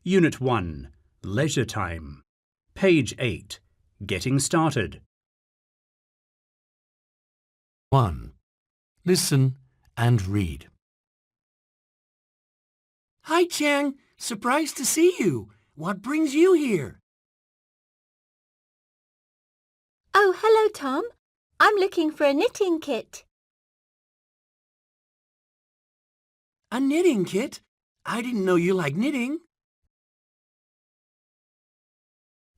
Unit 1, Leisure Time. Page 8, Getting Started. 1. Listen and read. Hi, Chang. Surprised to see you. What brings you here? Oh, hello, Tom. I'm looking for a knitting kit. A knitting kit? I didn't know you liked knitting.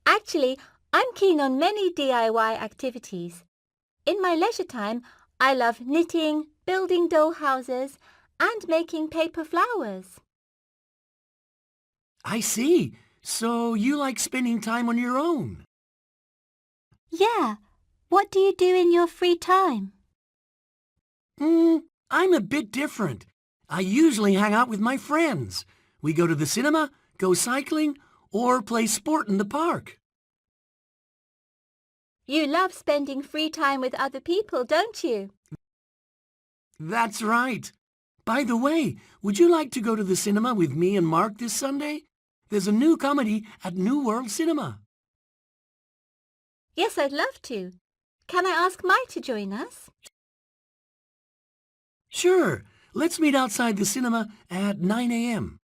Actually, I'm keen on many DIY activities. In my leisure time, I love knitting, building doll houses, and making paper flowers. I see. So you like spending time on your own? Yeah. What do you do in your free time? I'm a bit different. I usually hang out with my friends. We go to the cinema, go cycling, or play sport in the park. You love spending free time with other people, don't you? That's right. By the way, would you like to go to the cinema with me and Mark this Sunday? There's a new comedy at New World Cinema. Yes, I'd love to. Can I ask Mike to join us? Sure. Let's meet outside the cinema at 9 a.m.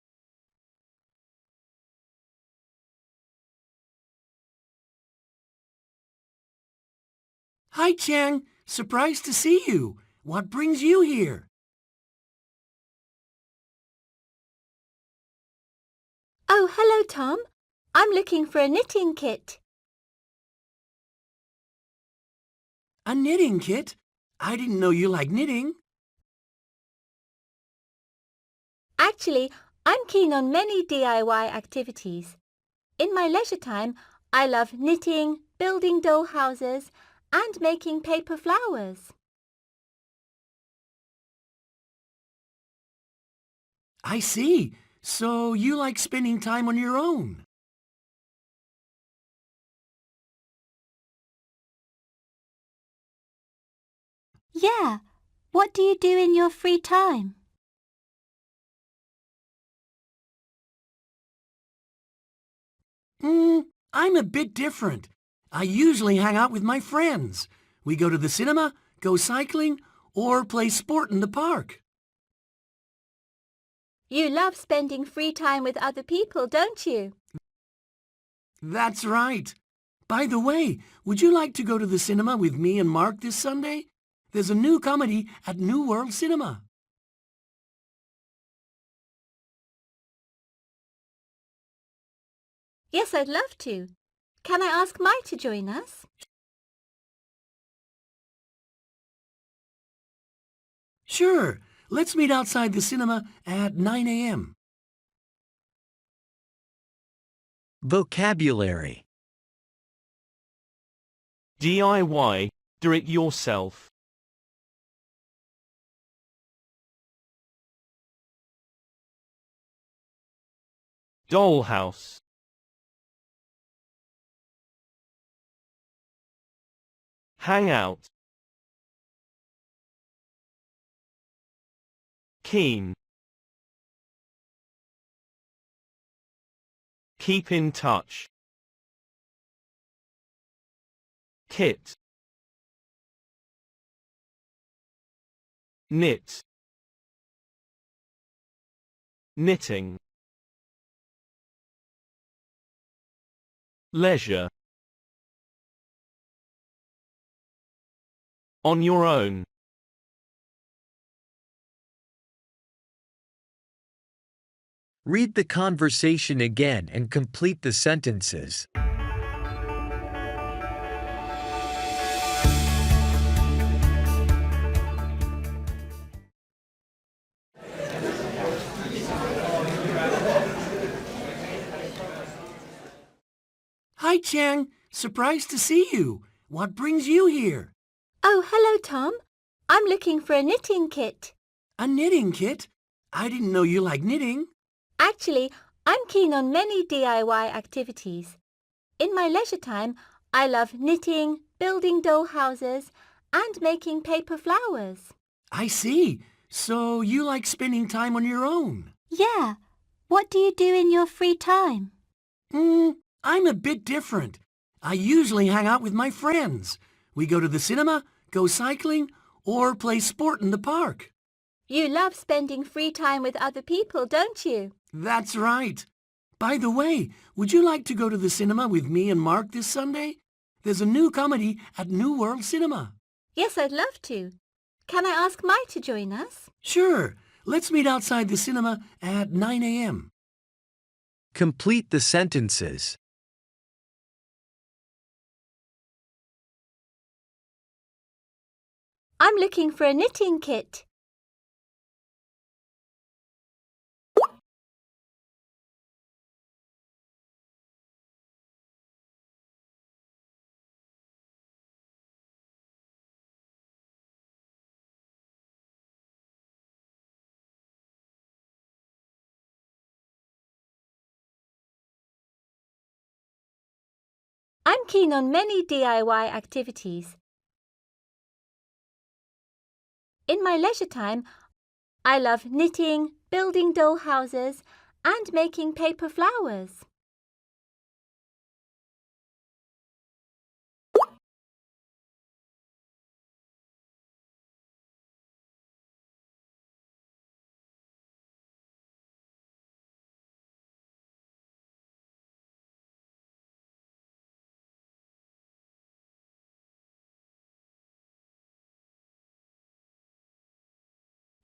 Hi, Chang. Surprised to see you. What brings you here? Oh, hello, Tom. I'm looking for a knitting kit. A knitting kit? I didn't know you liked knitting. Actually, I'm keen on many DIY activities. In my leisure time, I love knitting, building doll houses, and making paper flowers. I see. So you like spending time on your own? Yeah. What do you do in your free time? I'm a bit different. I usually hang out with my friends. We go to the cinema, go cycling, or play sport in the park. You love spending free time with other people, don't you? That's right. By the way, would you like to go to the cinema with me and Mark this Sunday? There's a new comedy at New World Cinema. Yes, I'd love to. Can I ask Mike to join us? Sure. Let's meet outside the cinema at 9 a.m. Vocabulary. DIY, do it yourself. Dollhouse. Hang out. Keen. Keep in touch. Kit. Knit. Knitting. Leisure. On your own. Read the conversation again and complete the sentences. Hi, Chang. Surprised to see you. What brings you here? Oh, hello, Tom. I'm looking for a knitting kit. A knitting kit? I didn't know you liked knitting. Actually, I'm keen on many DIY activities. In my leisure time, I love knitting, building doll houses, and making paper flowers. I see. So you like spending time on your own? Yeah. What do you do in your free time? I'm a bit different. I usually hang out with my friends. We go to the cinema, go cycling, or play sport in the park. You love spending free time with other people, don't you? That's right. By the way, would you like to go to the cinema with me and Mark this Sunday? There's a new comedy at New World Cinema. Yes, I'd love to. Can I ask Mai to join us? Sure. Let's meet outside the cinema at 9 a.m. Complete the sentences. I'm looking for a knitting kit. I'm keen on many DIY activities. In my leisure time, I love knitting, building doll houses, and making paper flowers.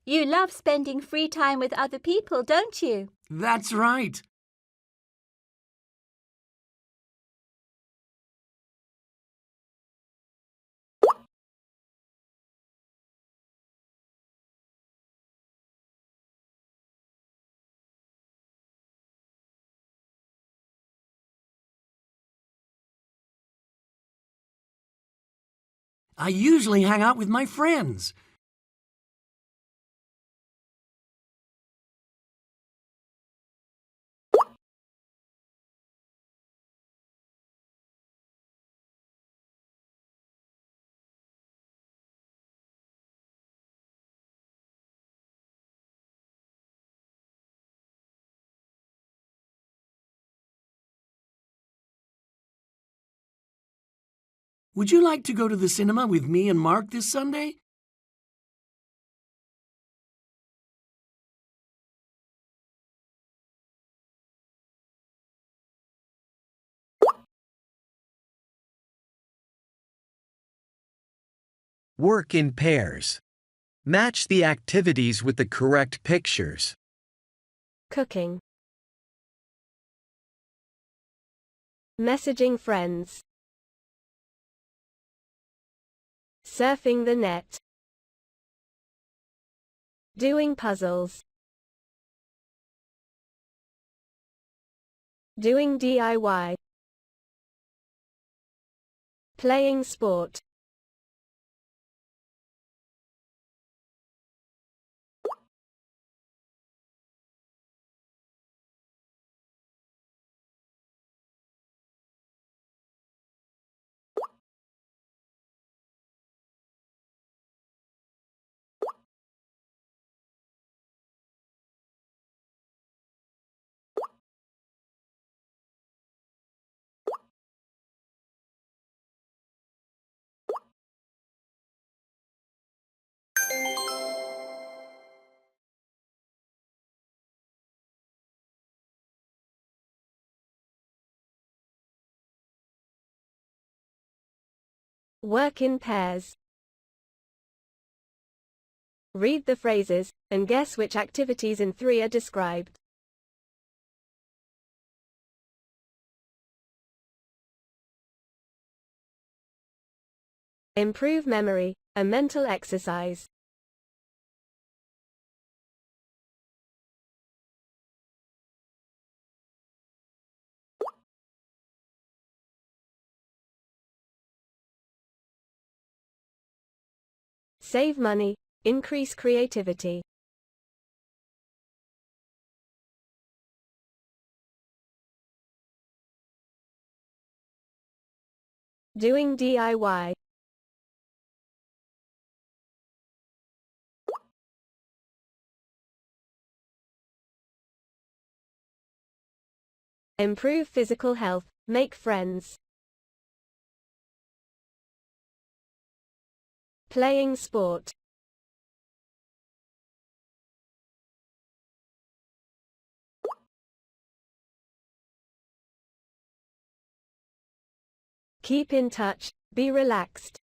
You love spending free time with other people, don't you? That's right. I usually hang out with my friends. Would you like to go to the cinema with me and Mark this Sunday? Work in pairs. Match the activities with the correct pictures. Cooking. Messaging friends. Surfing the net. Doing puzzles. Doing DIY. Playing sport. Work in pairs. Read the phrases, and guess which activities in 3 are described. Improve memory, a mental exercise. Save money, increase creativity. Doing DIY. Improve physical health, make friends. Playing sport. Keep in touch, be relaxed.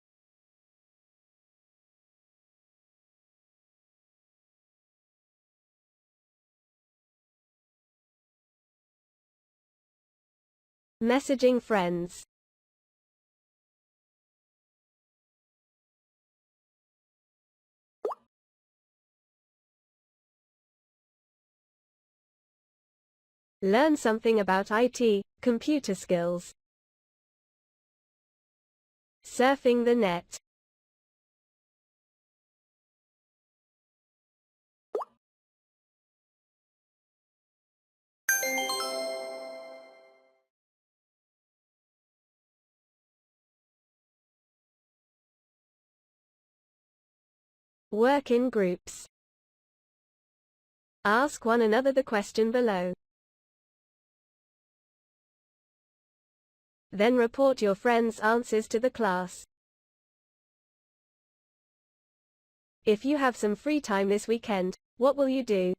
Messaging friends. Learn something about IT, computer skills. Surfing the net. Work in groups. Ask one another the question below. Then report your friends' answers to the class. If you have some free time this weekend, what will you do?